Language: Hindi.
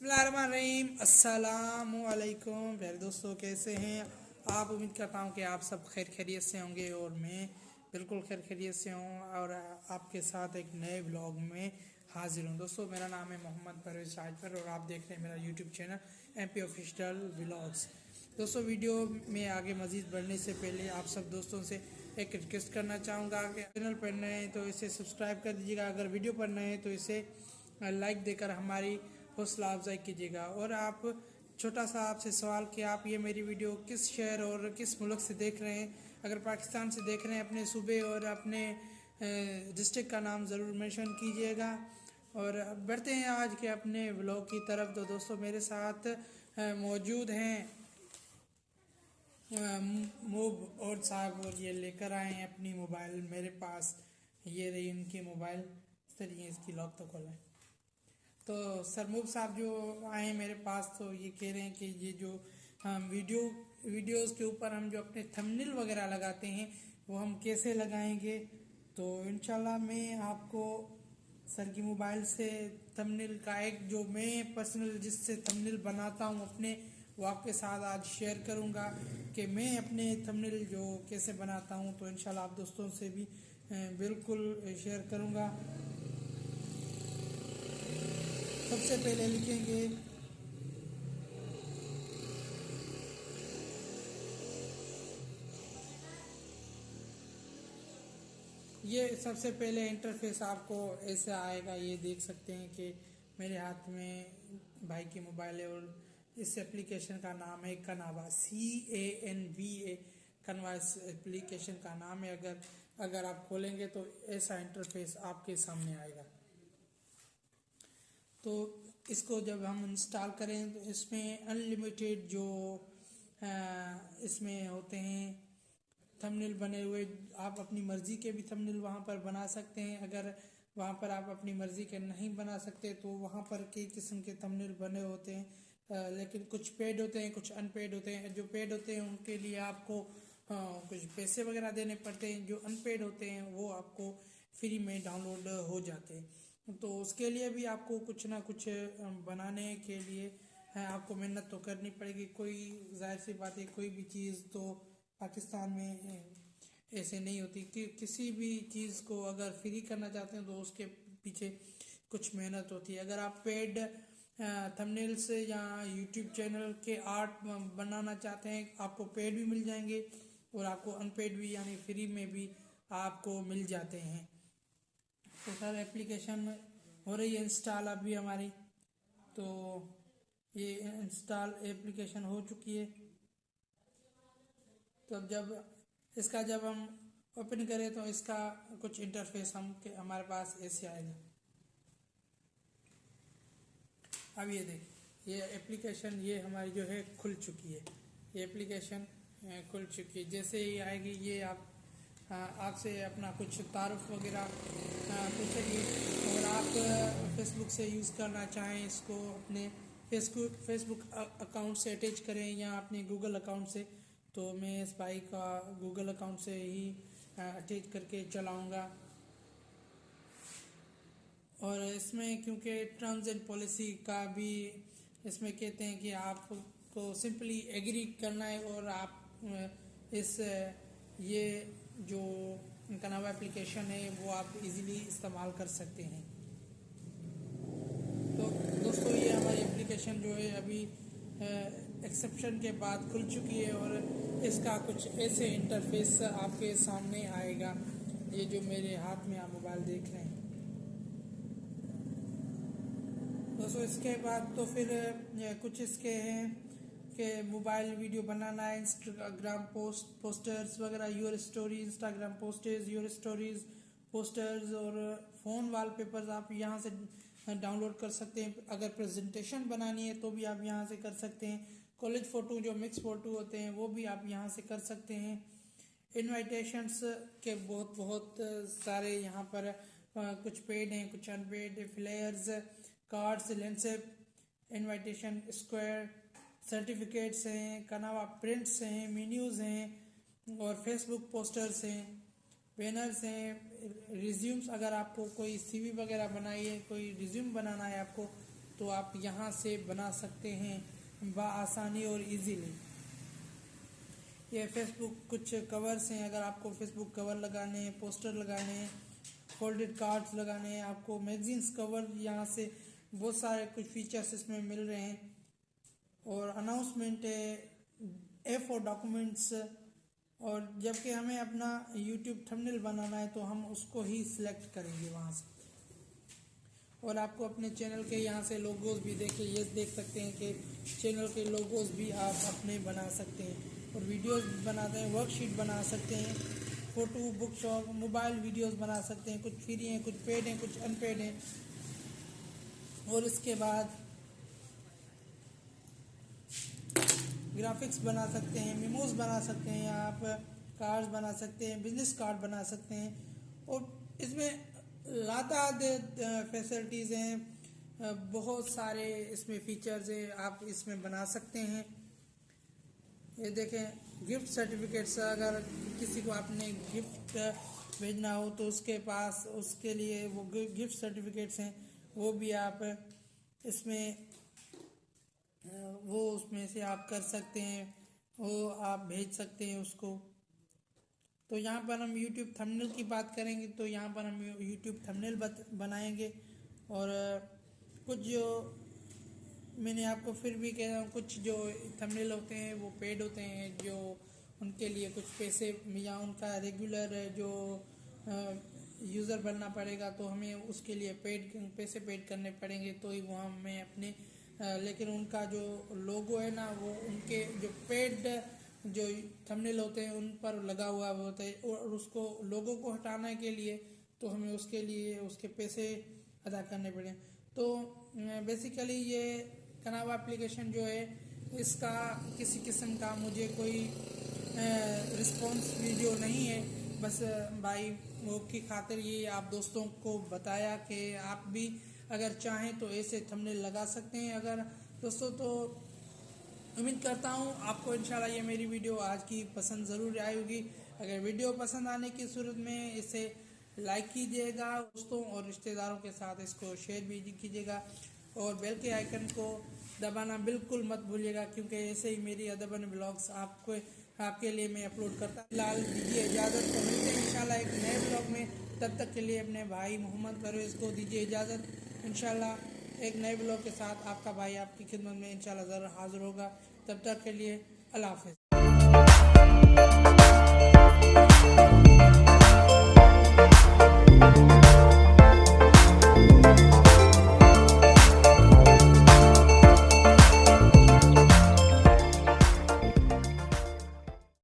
बिस्मिल्लाहिर्रहमानिर्रहीम अस्सलामुअलैकुम प्यारे दोस्तों, कैसे हैं आप। उम्मीद करता हूं कि आप सब खैर खैरियत से होंगे और मैं बिल्कुल खैर खैरियत से हूं और आपके साथ एक नए ब्लॉग में हाजिर हूं। दोस्तों, मेरा नाम है मोहम्मद परवेज़ राजभर और आप देख रहे हैं मेरा YouTube channel MP official vlogs. दोस्तों, वीडियो में आगे मज़ीद बढ़ने से पहले आप सब दोस्तों से एक रिक्वेस्ट करना चाहूँगा कि चैनल पर नए हैं तो इसे सब्सक्राइब कर दीजिएगा, अगर वीडियो पर नए हैं तो इसे लाइक देकर हमारी हौसला अफजाई कीजिएगा। और आप छोटा सा आपसे सवाल कि आप ये मेरी वीडियो किस शहर और किस मुल्क से देख रहे हैं। अगर पाकिस्तान से देख रहे हैं अपने सूबे और अपने डिस्ट्रिक्ट का नाम ज़रूर मेंशन कीजिएगा। और बढ़ते हैं आज के अपने व्लॉग की तरफ। तो दोस्तों, मेरे साथ मौजूद हैं मूब और साहब और ये लेकर आए हैं अपनी मोबाइल मेरे पास। ये रही उनकी मोबाइल। चलिए इसकी लॉक तो खोलें। तो सरमूब साहब जो आए मेरे पास तो ये कह रहे हैं कि ये जो हम वीडियोस के ऊपर हम जो अपने थंबनेल वगैरह लगाते हैं वो हम कैसे लगाएंगे। तो इंशाल्लाह मैं आपको सर की मोबाइल से थंबनेल का एक जो मैं पर्सनल जिससे थंबनेल बनाता हूँ अपने, वो आपके साथ आज शेयर करूँगा कि मैं अपने थंबनेल जो कैसे बनाता हूँ। तो इंशाल्लाह आप दोस्तों से भी बिल्कुल शेयर करूँगा। सबसे पहले लिखेंगे ये सबसे पहले इंटरफेस आपको ऐसे आएगा। ये देख सकते हैं कि मेरे हाथ में भाई की मोबाइल है और इस एप्लीकेशन का नाम है कनावा, CANVA। कनवा इस एप्लीकेशन का नाम है। अगर आप खोलेंगे तो ऐसा इंटरफेस आपके सामने आएगा। तो इसको जब हम इंस्टॉल करें तो इसमें अनलिमिटेड जो इसमें होते हैं थंबनेल बने हुए, आप अपनी मर्ज़ी के भी थंबनेल वहाँ पर बना सकते हैं। अगर वहाँ पर आप अपनी मर्ज़ी के नहीं बना सकते तो वहाँ पर कई किस्म के थंबनेल बने होते हैं, लेकिन कुछ पेड होते हैं कुछ अनपेड होते हैं। जो पेड होते हैं उनके लिए आपको कुछ पैसे वगैरह देने पड़ते हैं। जो अनपेड होते हैं वो आपको फ्री में डाउनलोड हो जाते हैं। तो उसके लिए भी आपको कुछ ना कुछ बनाने के लिए आपको मेहनत तो करनी पड़ेगी। कोई जाहिर सी बात है, कोई भी चीज़ तो पाकिस्तान में ऐसे नहीं होती कि किसी भी चीज़ को अगर फ्री करना चाहते हैं तो उसके पीछे कुछ मेहनत होती है। अगर आप पेड थंबनेल्स या यूट्यूब चैनल के आर्ट बनाना चाहते हैं, आपको पेड भी मिल जाएंगे और आपको अनपेड भी यानी फ्री में भी आपको मिल जाते हैं। तो सर एप्लीकेशन हो रही है इंस्टॉल अभी हमारी। तो ये इंस्टॉल एप्लीकेशन हो चुकी है। तो अब जब हम ओपन करें तो इसका कुछ इंटरफेस हमारे पास ऐसे आएगा। अब ये देख ये एप्लीकेशन ये हमारी जो है खुल चुकी है। ये एप्लीकेशन खुल चुकी है। जैसे ही आएगी ये आपसे अपना कुछ तारुफ वगैरह पूछेगी। और आप फेसबुक से यूज़ करना चाहें इसको अपने फेसबुक अकाउंट से अटैच करें या अपने गूगल अकाउंट से, तो मैं इस भाई का गूगल अकाउंट से ही अटैच करके चलाऊँगा। और इसमें क्योंकि टर्म्स एंड पॉलिसी का भी इसमें कहते हैं कि आपको सिंपली एग्री करना है और आप इस ये जो कनावा एप्लीकेशन है वो आप इजीली इस्तेमाल कर सकते हैं। तो दोस्तों, ये हमारी एप्लीकेशन जो है अभी एक्सेप्शन के बाद खुल चुकी है और इसका कुछ ऐसे इंटरफेस आपके सामने आएगा। ये जो मेरे हाथ में आप मोबाइल देख रहे हैं दोस्तों, इसके बाद तो फिर कुछ इसके हैं कि मोबाइल वीडियो बनाना है, इंस्टाग्राम पोस्टर्स वगैरह, your stories, Instagram posters, your stories posters और फ़ोन वॉलपेपर्स आप यहाँ से डाउनलोड कर सकते हैं। अगर प्रेजेंटेशन बनानी है तो भी आप यहाँ से कर सकते हैं। कॉलेज फ़ोटो जो मिक्स फ़ोटो होते हैं वो भी आप यहाँ से कर सकते हैं। इनविटेशंस के बहुत सारे यहाँ पर कुछ पेड हैं, कुछ अनपेड, फ्लेयर्स, कार्ड्स, लेंसेप, इनविटेशन, स्क्वायर, सर्टिफिकेट्स हैं, कनावा प्रिंट्स हैं, मेन्यूज़ हैं और फेसबुक पोस्टर्स हैं, बैनर्स हैं, रिज्यूम्स। अगर आपको कोई सीवी वगैरह बनाई है, कोई रिज्यूम बनाना है आपको, तो आप यहाँ से बना सकते हैं बआसानी और इजीली। ये फेसबुक कुछ कवर्स हैं, अगर आपको फेसबुक कवर लगाने हैं, पोस्टर लगाने हैं, फोल्डेड कार्ड्स लगाने हैं, आपको मैगजीन्स कवर, यहाँ से बहुत सारे कुछ फीचर्स इसमें मिल रहे हैं। और अनाउंसमेंट है, A4 डॉक्यूमेंट्स। और जबकि हमें अपना यूट्यूब थंबनेल बनाना है तो हम उसको ही सिलेक्ट करेंगे वहाँ से। और आपको अपने चैनल के यहाँ से लोगोज भी ये देख सकते हैं कि चैनल के लोगोज भी आप अपने बना सकते हैं। और वीडियोस बनाते हैं, वर्कशीट बना सकते हैं, photo, book shop, mobile videos बना सकते हैं। कुछ फ्री हैं, कुछ पेड हैं, कुछ अनपेड हैं। और इसके बाद ग्राफिक्स बना सकते हैं, मेमोज बना सकते हैं, आप कार्ड्स बना सकते हैं, बिजनेस कार्ड बना सकते हैं। और इसमें लातादाद फैसिलिटीज़ हैं, बहुत सारे इसमें फीचर्स हैं, आप इसमें बना सकते हैं। ये देखें, गिफ्ट सर्टिफिकेट्स, अगर किसी को आपने गिफ्ट भेजना हो तो उसके पास उसके लिए वो गिफ्ट सर्टिफिकेट्स हैं, वो भी आप इसमें वो उसमें से आप कर सकते हैं, वो आप भेज सकते हैं उसको। तो यहाँ पर हम YouTube थंबनेल की बात करेंगे, तो यहाँ पर हम YouTube थंबनेल बनाएंगे। और कुछ जो मैंने आपको फिर भी कह रहा हूँ, कुछ जो थंबनेल होते हैं वो पेड होते हैं, जो उनके लिए कुछ पैसे या उनका रेगुलर जो यूज़र बनना पड़ेगा, तो हमें उसके लिए पैसे पेड करने पड़ेंगे, तो ही वो हमें अपने लेकिन उनका जो लोगो है ना, वो उनके जो पेड जो थंबनेल होते हैं उन पर लगा हुआ होता है। और उसको लोगो को हटाने के लिए तो हमें उसके लिए उसके पैसे अदा करने पड़े। तो बेसिकली ये कनावा एप्लीकेशन जो है, इसका किसी किस्म का मुझे कोई रिस्पॉन्स वीडियो नहीं है, बस भाई वो की खातिर ये आप दोस्तों को बताया कि आप भी अगर चाहें तो ऐसे थंबनेल लगा सकते हैं। अगर दोस्तों, तो उम्मीद करता हूँ आपको इंशाल्लाह ये मेरी वीडियो आज की पसंद ज़रूर आई होगी। अगर वीडियो पसंद आने की सूरत में इसे लाइक कीजिएगा, दोस्तों और रिश्तेदारों के साथ इसको शेयर भी कीजिएगा। और बेल के आइकन को दबाना बिल्कुल मत भूलिएगा, क्योंकि ऐसे ही मेरी अदबन ब्लॉग्स आपके लिए मैं अपलोड करता। फिलहाल दीजिए इजाज़त, तो मिलते हैं इंशाल्लाह एक नए ब्लॉग में। तब तक के लिए अपने भाई मोहम्मद परवेज़ को दीजिए इजाज़त। इंशाल्लाह एक नए ब्लॉग के साथ आपका भाई आपकी खिदमत में इंशाल्लाह ज़रूर हाज़िर होगा। तब तक के लिए अल्लाह हाफ़िज़।